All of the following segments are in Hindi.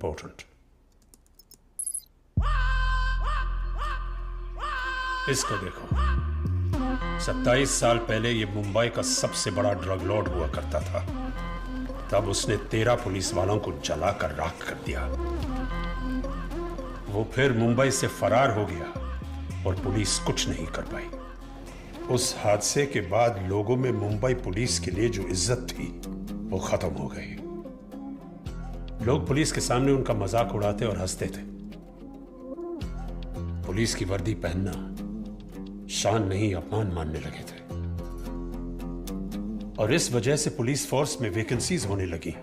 इंपॉर्टेंट। इसको देखो, 27 साल पहले ये मुंबई का सबसे बड़ा ड्रग लॉर्ड हुआ करता था। तब उसने 13 पुलिस वालों को जलाकर राख कर दिया। वो फिर मुंबई से फरार हो गया और पुलिस कुछ नहीं कर पाई। उस हादसे के बाद लोगों में मुंबई पुलिस के लिए जो इज्जत थी वो खत्म हो गई। लोग पुलिस के सामने उनका मजाक उड़ाते और हंसते थे। पुलिस की वर्दी पहनना शान नहीं, अपमान मानने लगे थे। और इस वजह से पुलिस फोर्स में वैकेंसीज होने लगी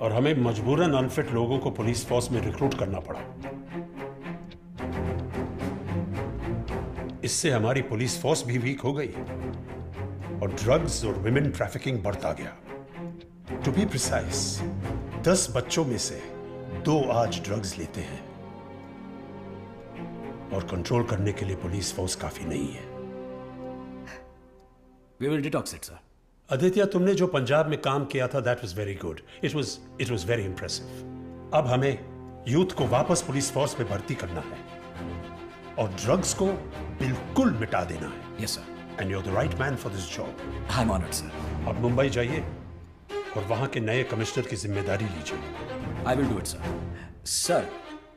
और हमें मजबूरन अनफिट लोगों को पुलिस फोर्स में रिक्रूट करना पड़ा। इससे हमारी पुलिस फोर्स भी वीक हो गई और ड्रग्स और विमेन ट्रैफिकिंग बढ़ता गया। टू बी प्रिसाइज, 10 बच्चों में से 2 आज ड्रग्स लेते हैं और कंट्रोल करने के लिए पुलिस फोर्स काफी नहीं है। We will detox it, sir. Aditya, तुमने जो पंजाब में काम किया था, that was very good. It was very impressive. अब हमें यूथ को वापस पुलिस फोर्स में भर्ती करना है और ड्रग्स को बिल्कुल मिटा देना है। Yes, sir. And you're the right man for this job. I'm honored, sir. अब मुंबई जाइए और वहां के नए कमिश्नर की जिम्मेदारी लीजिए। I will do it, sir. Sir,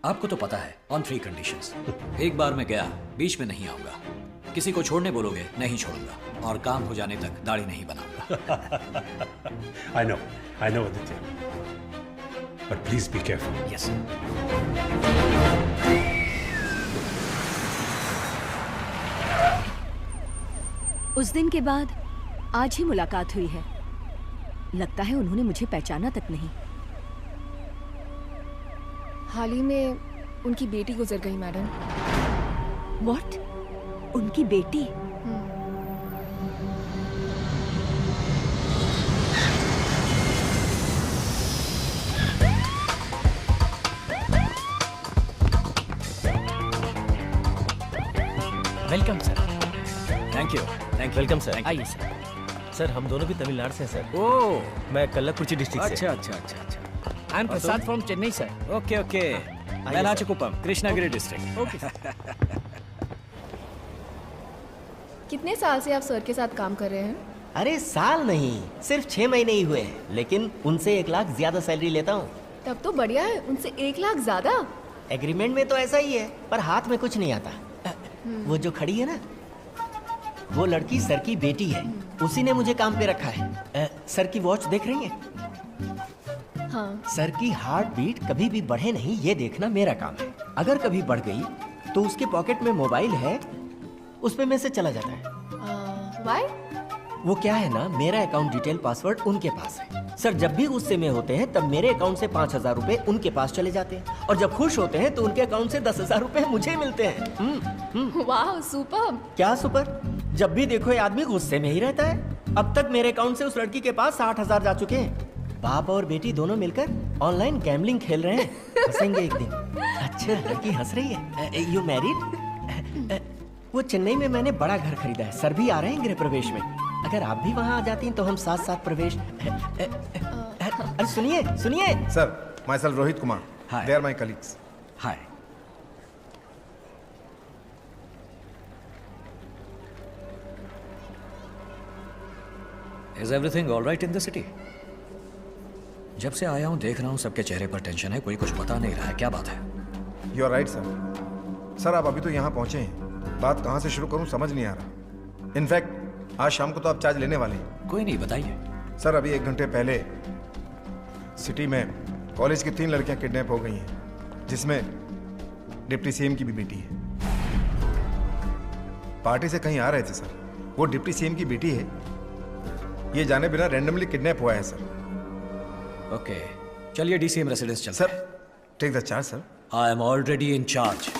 आपको तो पता है, on 3 conditions. एक बार मैं गया, बीच में नहीं आऊंगा। किसी को छोड़ने बोलोगे, नहीं छोड़ूंगा और काम हो जाने तक दाढ़ी नहीं बनाऊंगा। I know, Aditya. But please be careful. Yes, sir. उस दिन के बाद आज ही मुलाकात हुई है। लगता है उन्होंने मुझे पहचाना तक नहीं। हाल ही में उनकी बेटी गुजर गई मैडम। What? उनकी बेटी? Welcome sir. Thank you. Welcome sir. Thank you. आइए सर। सर हम दोनों भी तमिलनाडु से हैं सर। Oh, मैं कल्लाकुर्ची डिस्ट्रिक्ट से। अच्छा. I'm Prasad from Chennai sir. Okay. मैं नाचकुपम, कृष्णागिरी डिस्ट्रिक्ट। ओके। कितने साल से आप सर के साथ काम कर रहे हैं? अरे साल नहीं, सिर्फ 6 महीने ही हुए हैं, लेकिन उनसे 1 लाख ज्यादा सैलरी लेता हूँ। तब तो बढ़िया है, उनसे 1 लाख ज्यादा। एग्रीमेंट में तो ऐसा ही है, पर हाथ में कुछ नहीं आता। वो जो खड़ी है ना, वो लड़की सर की बेटी है। उसी ने मुझे काम पे रखा है। सर की वॉच देख रही हैं? हाँ। सर की हार्ट बीट कभी भी बढ़े नहीं, ये देखना मेरा काम है। अगर कभी बढ़ गई तो उसके पॉकेट में मोबाइल है, उस पे मैसेज चला जाता है। Why? वो क्या है ना, मेरा अकाउंट डिटेल पासवर्ड उनके पास है। सर जब भी गुस्से में होते हैं तब मेरे अकाउंट से 5,000 रुपए उनके पास चले जाते हैं और जब खुश होते हैं तो उनके अकाउंट से 10,000 रुपए मुझे मिलते हैं। वाह, सुपर। क्या सुपर? जब भी देखो ये आदमी गुस्से में ही रहता है। अब तक मेरे अकाउंट से उस लड़की के पास 60,000 जा चुके हैं। बाप और बेटी दोनों मिलकर ऑनलाइन गैम्बलिंग खेल रहे हैं। हंसेंगे एक दिन। अच्छा, लड़की हंस रही है। You married? वो चेन्नई में मैंने बड़ा घर खरीदा है। सर भी आ रहे हैं गृह प्रवेश में। अगर आप भी वहाँ आ जाती हैं तो हम साथ साथ प्रवेश। अरे सुनिए। Sir, myself Rohit Kumar. Hi. They are my colleagues. Hi. Is everything all right in the city? जब से आया हूँ देख रहा हूँ सबके चेहरे पर टेंशन है, कोई कुछ बता नहीं रहा है, क्या बात है? You are right, sir. Sir आप अभी तो यहाँ पहुँचे हैं, बात कहाँ से शुरू करूँ समझ नहीं आ रहा। इनफैक्ट आज शाम को तो आप चार्ज लेने वाले हैं। कोई नहीं, बताइए। सर अभी 1 घंटे पहले सिटी में कॉलेज की 3 लड़कियां किडनैप हो गई हैं, जिसमें डिप्टी सीएम की भी बेटी है। पार्टी से कहीं आ रहे थे सर। वो डिप्टी सीएम की बेटी है, ये जाने बिना रैंडमली किडनैप हुआ है सर। ओके, चलिए डीसीएम रेसिडेंस चलते हैं। Sir take the charge sir. I am already in charge.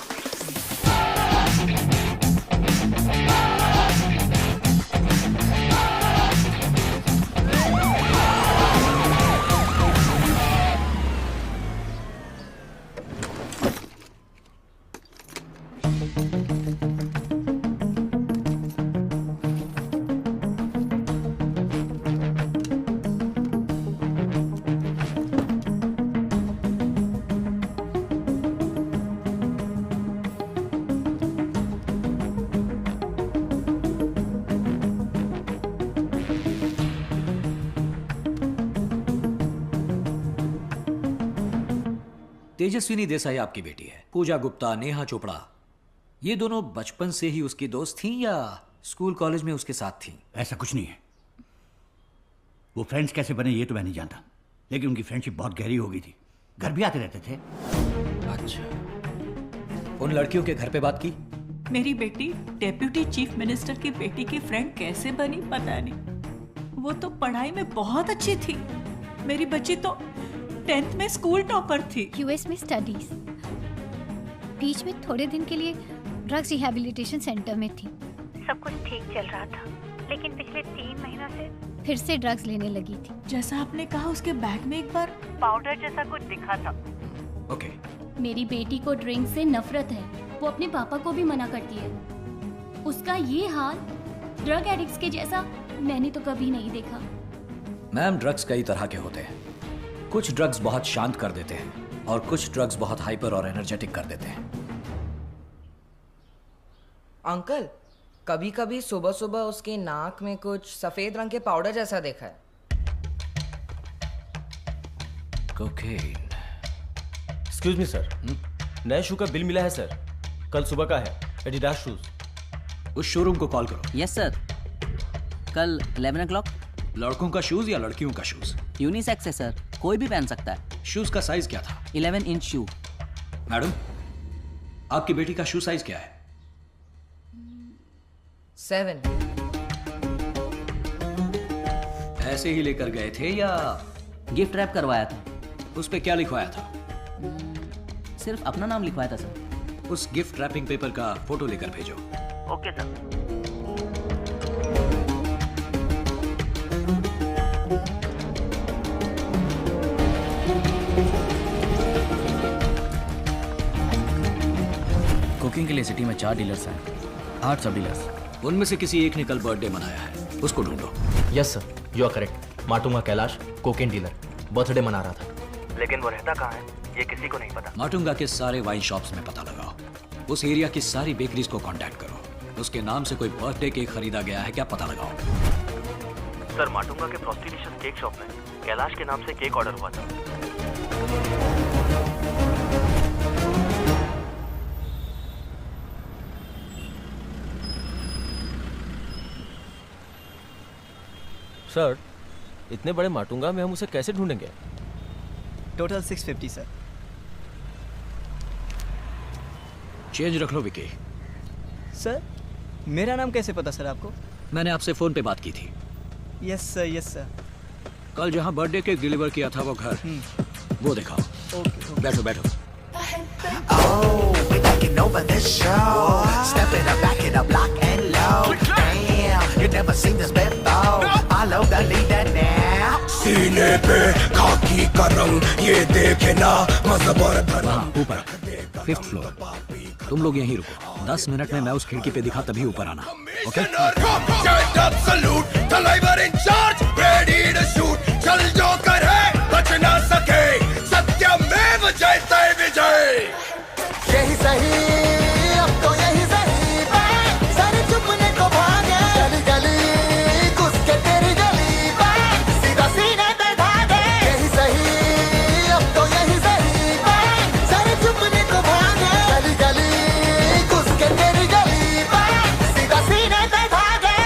Tejaswini Desai आपकी बेटी है, पूजा गुप्ता, नेहा चोपड़ा, ये दोनों बचपन से ही उसकी दोस्त थीं या स्कूल कॉलेज में उसके साथ थीं? ऐसा कुछ नहीं है। वो फ्रेंड्स कैसे बने ये तो मैं नहीं जानता, लेकिन उनकी फ्रेंडशिप बहुत गहरी हो गई थी। घर भी आते रहते थे। अच्छा, उन लड़कियों के घर पे बात की? मेरी बेटी डेप्यूटी चीफ मिनिस्टर की बेटी की फ्रेंड कैसे बनी पता नहीं। वो तो पढ़ाई में बहुत अच्छी थी। मेरी बच्ची तो 10th में स्कूल टॉपर थी। यूएस में स्टडीज, बीच में थोड़े दिन के लिए ड्रग्स रिहैबिलिटेशन सेंटर में थी। सब कुछ ठीक चल रहा था, लेकिन पिछले 3 महीनों से फिर से ड्रग्स लेने लगी थी। जैसा आपने कहा, उसके बैग में एक बार पाउडर जैसा कुछ दिखा था। ओके। मेरी बेटी को ड्रिंक से नफरत है। वो अपने पापा को भी मना करती है। उसका ये हाल ड्रग एडिक्ट्स के जैसा मैंने तो कभी नहीं देखा। मैम, ड्रग्स कई तरह के होते हैं। कुछ ड्रग्स बहुत शांत कर देते हैं और कुछ ड्रग्स बहुत हाइपर और एनर्जेटिक कर देते हैं। अंकल, कभी कभी सुबह सुबह उसकी नाक में कुछ सफेद रंग के पाउडर जैसा देखा है। कोकेन। एक्सक्यूज मी सर, नए शू का बिल मिला है सर, कल सुबह का है, एडिडास शूज। उस शोरूम को कॉल करो। यस सर, कल 11 o'clock। लड़कों का शूज या लड़कियों का शूज? यूनिसेक्स है सर, कोई भी पहन सकता है। शूज का साइज क्या था? 11 इंच शू। मैडम, आपकी बेटी का शू साइज क्या है? 7। ऐसे ही लेकर गए थे या गिफ्ट रैप करवाया था। उस पे क्या लिखवाया था? सिर्फ अपना नाम लिखवाया था सर। उस गिफ्ट रैपिंग पेपर का फोटो लेकर भेजो। Okay sir. कुकिंग के लिए सिटी में 4 डीलर्स हैं, 8 सब डीलर्स। उनमें से किसी एक ने कल बर्थडे मनाया है, उसको ढूंढो। Yes sir, you are correct. Matunga Kailash, cocaine dealer, birthday मना रहा था, लेकिन वो रहता कहाँ है ये किसी को नहीं पता। माटुंगा के सारे वाइन शॉप्स में पता लगाओ। उस एरिया की सारी बेकरीज को कांटेक्ट करो। उसके नाम से कोई बर्थडे केक खरीदा गया है क्या, पता लगाओ। सर, माटुंगा के फ्रॉस्टीलिशियस केक शॉप में कैलाश के नाम से केक ऑर्डर हुआ था। सर, इतने बड़े माटुंगा में हम उसे कैसे ढूंढेंगे? Total 650 sir. चेंज रख लो विकी। सर, मेरा नाम कैसे पता सर आपको? मैंने आपसे फोन पे बात की थी। Yes sir, yes sir. कल जहाँ बर्थडे केक डिलीवर किया था वो घर, वो दिखाओ। ओके। बैठो बैठो। सीने पे खाकी का रंग ये देखे ना मजबर ऊपर 5th फ्लोर। तुम लोग यहीं रुको, 10 मिनट में मैं उस खिड़की पे दिखा तभी ऊपर आना। ओके? चल जो करे बच ना सके, सत्यमेव जयते विजय। यही सही, अब तो यही सही, सारे चुपने को भागे, गली गली घुस के तेरी गली, सीधा सीने पे भागे। यही सही, अब तो यही सही, सारे चुपने को भागे, गली गली घुस के तेरी गली, सीधा सीने पे भागे।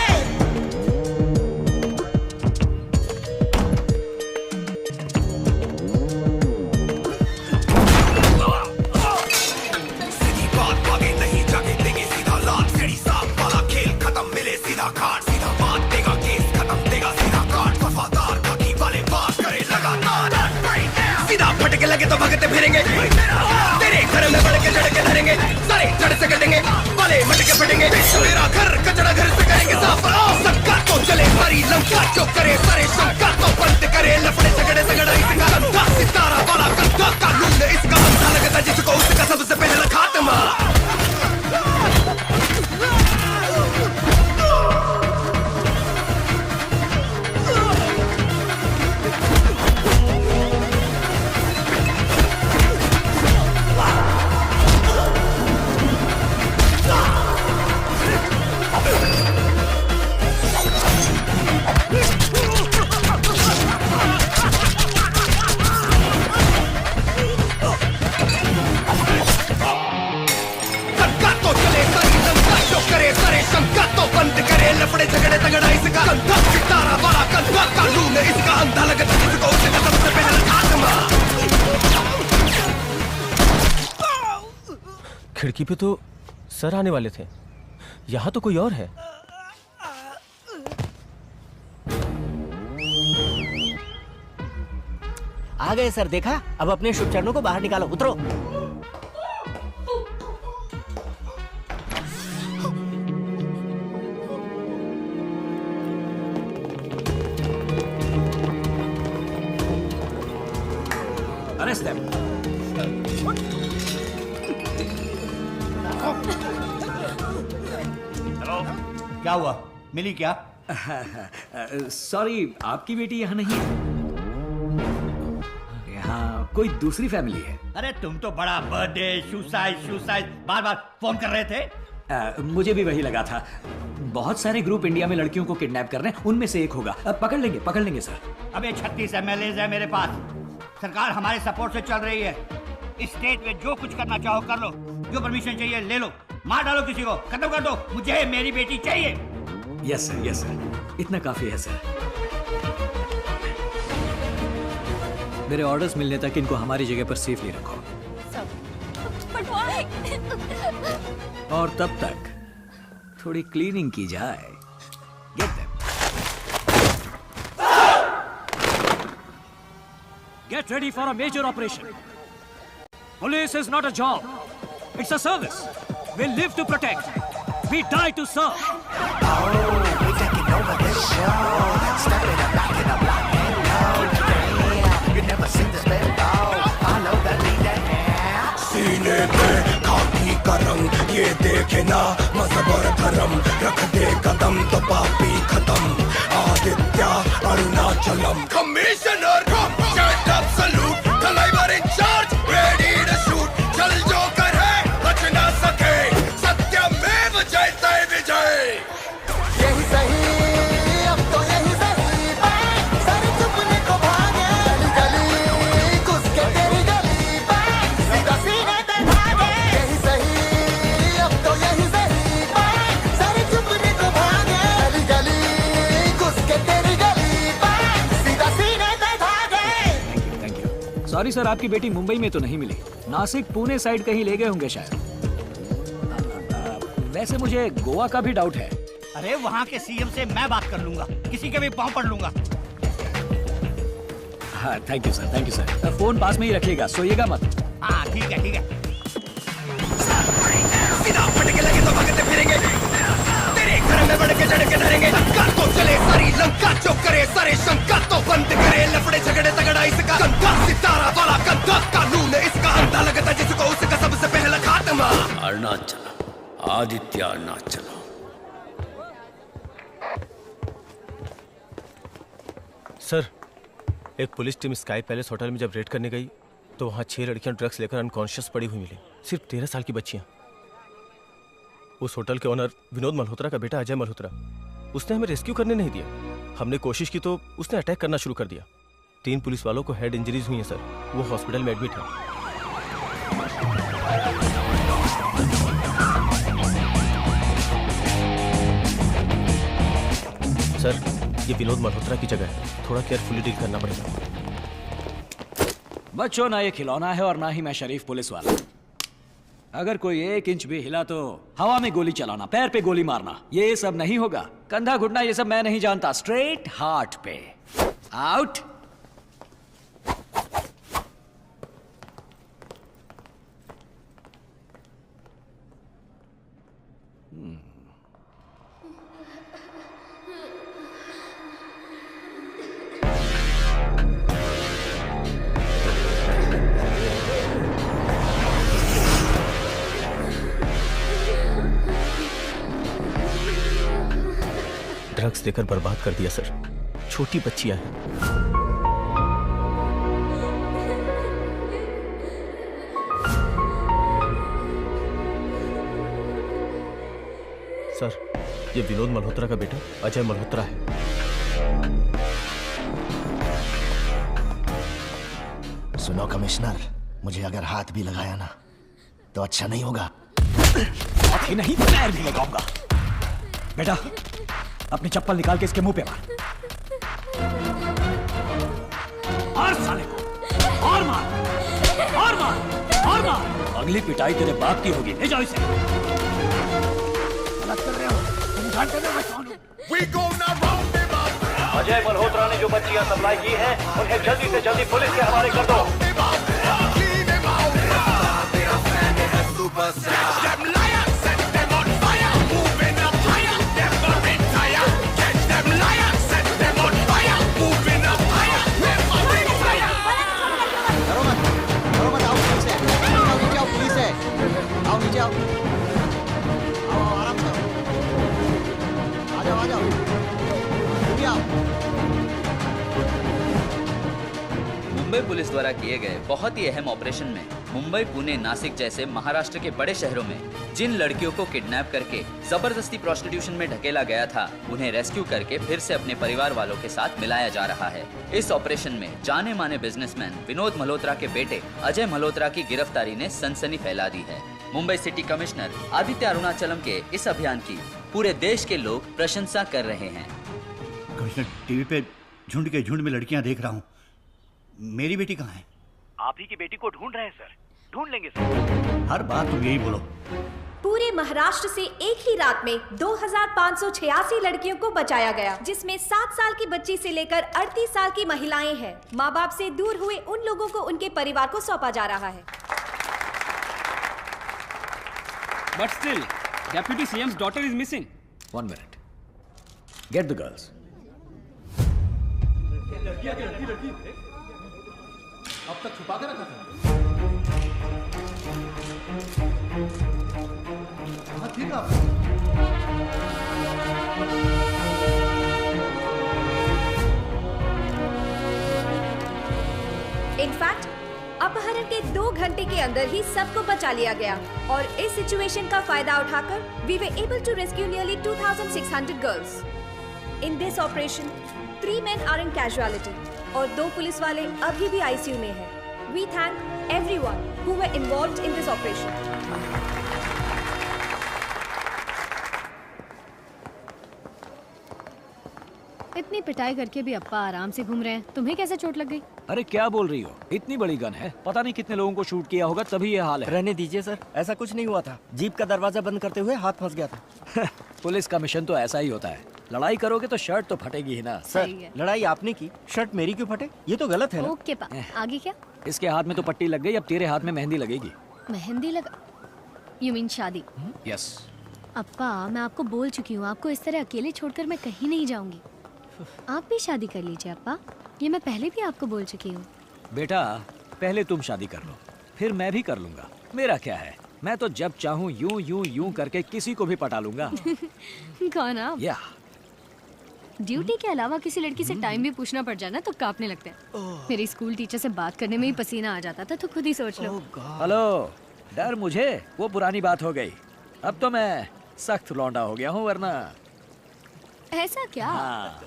खिड़की पे तो सर आने वाले थे, यहाँ तो कोई और है। आ गए सर, देखा? अब अपने शुभ चरणों को बाहर निकालो, उतरो। Arrest them. हेलो, क्या हुआ? मिली क्या? सॉरी, आपकी बेटी यहाँ नहीं है। यहाँ कोई दूसरी फैमिली है। अरे तुम तो बड़ा बर्थडे सुसाइड बार बार फोन कर रहे थे। मुझे भी वही लगा था। बहुत सारे ग्रुप इंडिया में लड़कियों को किडनैप कर रहे हैं, उनमें से एक होगा। पकड़ लेंगे सर। अबे 36 MLAs है मेरे पास, सरकार हमारे सपोर्ट से चल रही है। इस स्टेट में जो कुछ करना चाहो कर लो, जो परमिशन चाहिए ले लो, मार डालो किसी को, खत्म कर दो, मुझे मेरी बेटी चाहिए। यस सर, इतना काफी है सर। मेरे ऑर्डर्स मिलने तक इनको हमारी जगह पर सेफली रखो। और तब तक थोड़ी क्लीनिंग की जाए। Get them. Get ready for a major operation. Police is not a job. It's a service. We live to protect. We die to serve. We taking over this show. Stepping up back in the block and go. You never seen this before. Follow the leader now. सीने पे खाकी का रंग ये देखे ना, मजहब और धर्म रख दे कदम तो पापी खत्म। Aditya Arunachalam commissioner stand up salute, driver in charge ready to shoot. चल जो करे बच ना सके, सत्यमेव जयते विजय। यही सही, अब तो यही सही बात, सारे चुपने को भागे। गली घुस के तेरी गली बात, सीधा सीने पे भागे। यही सही, अब तो यही सही बात, सारे चुपने को भागे। गली घुस के तेरी गली बात, सीधा सीने पे भागे। सॉरी सर, आपकी बेटी मुंबई में तो नहीं मिली। नासिक पुणे साइड कहीं ले गए होंगे शायद। वैसे मुझे गोवा का भी डाउट है। अरे वहाँ के सीएम से मैं बात कर लूंगा, किसी के भी पाँव पड़ लूंगा। हाँ, थैंक यू सर। फोन पास में ही रखिएगा, सोइएगा मत। हाँ ठीक है। सीधा फटके लगे तो भागते फिरेंगे, तेरे घर में बढ़ के चढ़ के डरेंगे। लंका तो चले सारी लंका, जो करे सारे शंका तो बंद करे। लफड़े झगड़े तगड़ा इसका गंदा, सितारा वाला गंदा कानून है इसका। अंधा लगता जिसको उसका सबसे पहला खात्मा। अरुणाचल, आदित्य अरुणाचल। सर, एक police team sky palace hotel में जब रेड करने गई तो वहाँ 6 लड़कियां ड्रग्स लेकर अनकॉन्शियस पड़ी हुई मिली। सिर्फ 13 साल की बच्चियां। उस होटल के ओनर विनोद मल्होत्रा का बेटा अजय मल्होत्रा, उसने हमें रेस्क्यू करने नहीं दिया। हमने कोशिश की तो उसने अटैक करना शुरू कर दिया। 3 पुलिस वालों को हेड इंजरीज हुई हैं सर, वो हॉस्पिटल में एडमिट है। सर, ये विनोद मल्होत्रा की जगह है, थोड़ा केयरफुली डील करना पड़ेगा। बच्चों, ना ये खिलौना है और ना ही मैं शरीफ पुलिस वाला। अगर कोई 1 इंच भी हिला तो हवा में गोली चलाना, पैर पे गोली मारना, ये सब नहीं होगा। कंधा घुटना ये सब मैं नहीं जानता, स्ट्रेट हार्ट पे। आउट। ड्रग्स देकर बर्बाद कर दिया सर, छोटी बच्चियां हैं। सर, ये विनोद मल्होत्रा का बेटा अजय मल्होत्रा है। सुनो कमिश्नर, मुझे अगर हाथ भी लगाया ना तो अच्छा नहीं होगा। हाथ ही नहीं, पैर भी लगाऊंगा। बेटा, अपनी चप्पल निकाल के इसके मुंह पे मार। और साले को और मार, और मार, और मार। अगली पिटाई तेरे बाप की होगी। ले जाओ इसे। गलत कर रहे हो, तुम जानते हो मैं कौन हूं? We gonna round them up. Ajay Malhotra ने जो बच्चियां सप्लाई की हैं, उन्हें जल्दी से जल्दी पुलिस के हवाले कर दो। मुंबई पुलिस द्वारा किए गए बहुत ही अहम ऑपरेशन में मुंबई, पुणे, नासिक जैसे महाराष्ट्र के बड़े शहरों में जिन लड़कियों को किडनैप करके जबरदस्ती प्रोस्टिट्यूशन में ढकेला गया था, उन्हें रेस्क्यू करके फिर से अपने परिवार वालों के साथ मिलाया जा रहा है। इस ऑपरेशन में जाने माने बिजनेसमैन विनोद मल्होत्रा के बेटे अजय मल्होत्रा की गिरफ्तारी ने सनसनी फैला दी है। मुंबई सिटी कमिश्नर आदित्य अरुणाचलम के इस अभियान की पूरे देश के लोग प्रशंसा कर रहे हैं। कमिश्नर, टीवी पे झुंड के झुंड में लड़कियां देख रहा हूँ। मेरी बेटी कहाँ है? आप ही की बेटी को ढूंढ रहे हैं सर। ढूंढ लेंगे सर। हर बात तुम यही बोलो। पूरे महाराष्ट्र से एक ही रात में 2586 लड़कियों को बचाया गया, जिसमें 7 साल की बच्ची से लेकर 38 साल की महिलाएं हैं। माँ बाप से दूर हुए उन लोगों को उनके परिवार को सौंपा जा रहा है। But still, Deputy CM's daughter is missing. 1 minute. Get the girls. अब तक छुपा के रखा था। कहाँ थी आप? इनफैक्ट अपहरण के 2 घंटे के अंदर ही सबको बचा लिया गया और इस सिचुएशन का फायदा उठाकर we were able to rescue nearly 2,600 girls. In this operation, 3 men are in casualty और 2 पुलिस वाले अभी भी आईसीयू में हैं। We thank everyone who were involved in this operation. इतनी पिटाई करके भी अप्पा आराम से घूम रहे हैं। तुम्हें कैसे चोट लग गई? अरे क्या बोल रही हो? इतनी बड़ी गन है, पता नहीं कितने लोगों को शूट किया होगा, तभी ये हाल है। रहने दीजिए सर, ऐसा कुछ नहीं हुआ था। जीप का दरवाजा बंद करते हुए हाथ फंस गया था। पुलिस का मिशन तो ऐसा ही होता है। लड़ाई करोगे तो शर्ट तो फटेगी ही ना। सर, लड़ाई आपने की, शर्ट मेरी क्यों फटे? ये तो गलत है ना। ओके पा, आगे क्या? इसके हाथ में तो पट्टी लग गई, अब तेरे हाथ में मेहंदी लगेगी। मेहंदी लगा? यू मीन शादी? यस। अप्पा, मैं आपको बोल चुकी हूँ, आपको इस तरह अकेले छोड़कर मैं कहीं नहीं जाऊंगी। आप भी शादी कर लीजिए अप्पा, ये मैं पहले भी आपको बोल चुकी हूँ। बेटा, पहले तुम शादी कर लो, फिर मैं भी कर लूंगा। मेरा क्या है, मैं तो जब चाहूँ यूं यूं यूं करके किसी को भी पटा लूंगा। कौन आप? या ड्यूटी के अलावा किसी लड़की से टाइम भी पूछना पड़ जाए ना तो कांपने लगते हैं। मेरी स्कूल टीचर से बात करने में ही पसीना आ जाता था, तो खुद ही सोच लो। हेलो, डर मुझे वो पुरानी बात हो गई। अब तो मैं सख्त लौंडा हो गया हूँ, वरना ऐसा क्या? हाँ।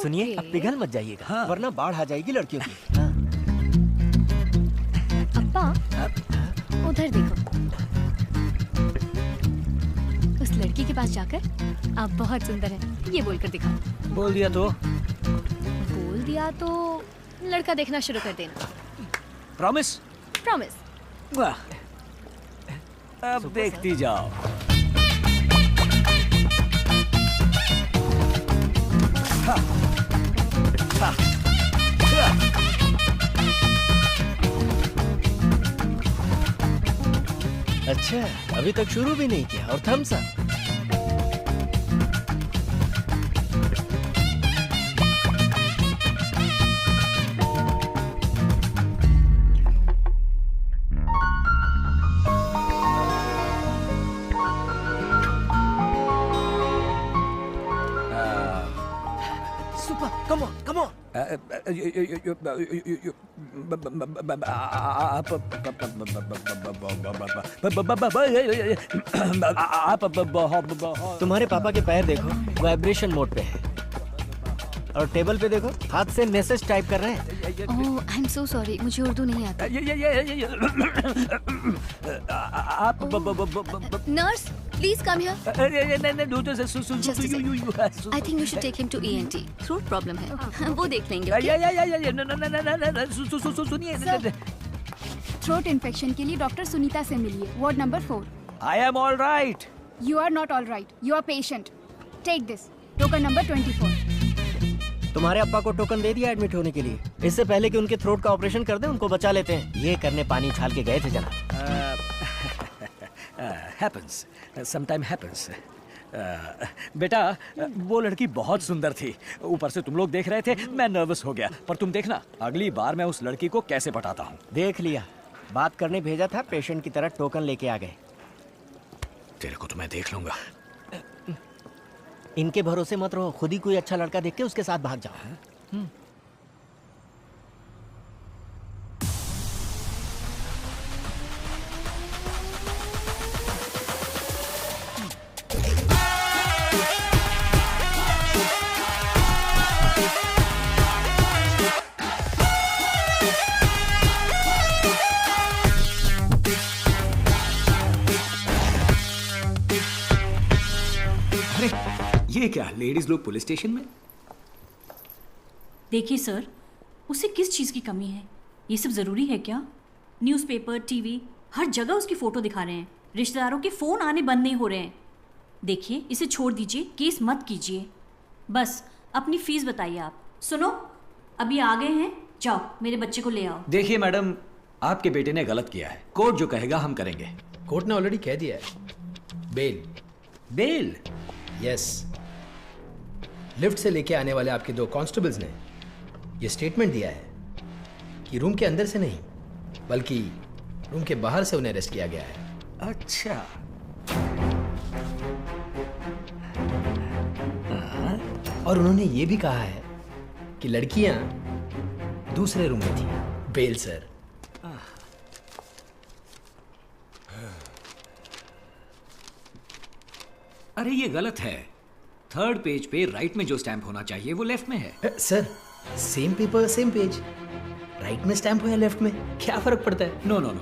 सुनिए, अब पिघल मत जाइएगा, हाँ। वरना बाढ़ आ जाएगी लड़कियों की। हाँ। अप्पा, उधर देखो। उस लड़की के पास जाकर आप बहुत सुंदर हैं, ये बोलकर दिखाओ। बोल दिया तो? बोल दिया तो लड़का देखना शुरू कर देना। प्रॉमिस? प्रॉमिस। वाह, अब देखती जाओ। हाँ। हाँ। अच्छा, अभी तक शुरू भी नहीं किया और thumbs up. Super, come on, come on. तुम्हारे पापा के पैर देखो, वाइब्रेशन मोड पे है। और टेबल पे देखो, हाथ से मैसेज टाइप कर रहे हैं। ओह, आई एम सो सॉरी, मुझे उर्दू नहीं आता। Nurse, please come here. I think you should take him to ENT। Throat problem है, वो देख लेंगे। सुनिए, थ्रोट इन्फेक्शन के लिए डॉक्टर सुनीता से मिलिए, ward number 4। I am all right. You are not all right, you are patient. Take this, token number 24। तुम्हारे अप्पा को टोकन दे दिया एडमिट होने के लिए। इससे पहले कि उनके थ्रोट का ऑपरेशन कर दे, उनको बचा लेते हैं। ये करने पानी छाल के गए थे जनाब। Happens, sometime happens. बेटा, वो लड़की बहुत सुंदर थी। ऊपर से तुम लोग देख रहे थे, मैं नर्वस हो गया। पर तुम देखना, अगली बार मैं उस लड़की को कैसे पटाता हूँ। देख लिया, बात करने भेजा था, पेशेंट की तरह टोकन लेके आ गए। तेरे को तो मैं देख लूंगा। इनके भरोसे मत रहो, खुद ही कोई अच्छा लड़का देख के उसके साथ भाग जाओ। ये क्या, लेडीज लोग पुलिस स्टेशन में? देखिए सर, उसे किस चीज़ की कमी है? ये सब ज़रूरी है क्या? न्यूज़पेपर, टीवी, हर जगह उसकी फ़ोटो दिखा रहे हैं। रिश्तेदारों के फ़ोन आने बंद नहीं हो रहे हैं। देखिए, इसे छोड़ दीजिए, केस मत कीजिए। बस अपनी फ़ीस बताइए आप। सुनो, अभी आ गए हैं, जाओ मेरे बच्चे को ले आओ। देखिए मैडम, आपके बेटे ने गलत किया है। कोर्ट जो कहेगा हम करेंगे। कोर्ट ने ऑलरेडी कह दिया है, बेल। बेल? यस। लिफ्ट से लेके आने वाले आपके 2 कांस्टेबल्स ने ये स्टेटमेंट दिया है कि रूम के अंदर से नहीं, बल्कि रूम के बाहर से उन्हें अरेस्ट किया गया है। अच्छा। और उन्होंने ये भी कहा है कि लड़कियां दूसरे रूम में थी। Bell sir. अरे ये गलत है। 3rd पेज पे राइट में जो स्टैंप होना चाहिए वो लेफ्ट में है। Sir, same paper same page, right में स्टैंप हो या लेफ्ट में, क्या फर्क पड़ता है? नो नो नो,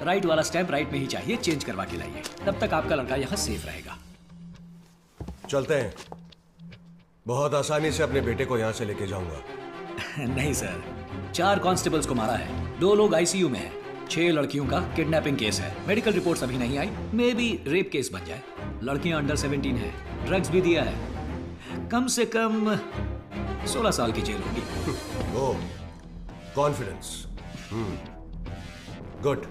राइट वाला स्टैंप राइट में ही चाहिए। चेंज करवा के लाइए, तब तक आपका लड़का यहाँ सेफ रहेगा। चलते हैं, बहुत आसानी से अपने बेटे को यहाँ से लेके जाऊंगा। नहीं सर, 4 कांस्टेबल्स को मारा है, 2 लोग आईसीयू में हैं, 6 लड़कियों का किडनैपिंग केस है। मेडिकल रिपोर्ट्स अभी नहीं आई, मे बी रेप केस बन जाए। लड़कियां अंडर 17 है, ड्रग्स भी दिया है। कम से कम 16 साल की जेल होगी। ओ, कॉन्फिडेंस, गुड।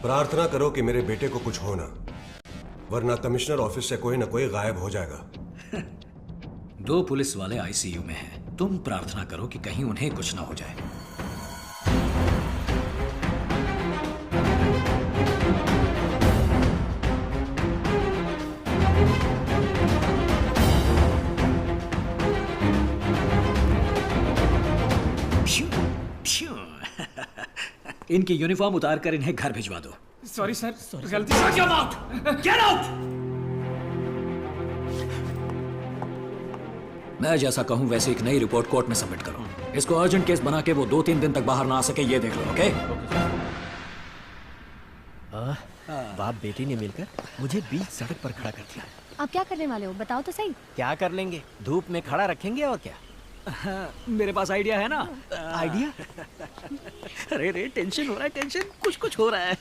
प्रार्थना करो कि मेरे बेटे को कुछ हो ना, वरना कमिश्नर ऑफिस से कोई ना कोई गायब हो जाएगा। 2 पुलिस वाले आईसीयू में हैं। तुम प्रार्थना करो कि कहीं उन्हें कुछ ना हो जाए। इनकी यूनिफॉर्म उतार कर इन्हें घर भिजवा दो। सॉरी सर, गलती से। Get out! Get out! मैं जैसा कहूं वैसे एक नई रिपोर्ट कोर्ट में सबमिट करो। इसको अर्जेंट केस बना के वो 2-3 दिन तक बाहर ना आ सके, ये देख लो। ओके? बाप बेटी ने मिलकर मुझे बीच सड़क पर खड़ा कर दिया। आप क्या करने वाले हो, बताओ तो सही। क्या कर लेंगे, धूप में खड़ा रखेंगे और क्या। मेरे पास आइडिया है ना। आइडिया? अरे टेंशन हो रहा है, टेंशन, कुछ हो रहा है।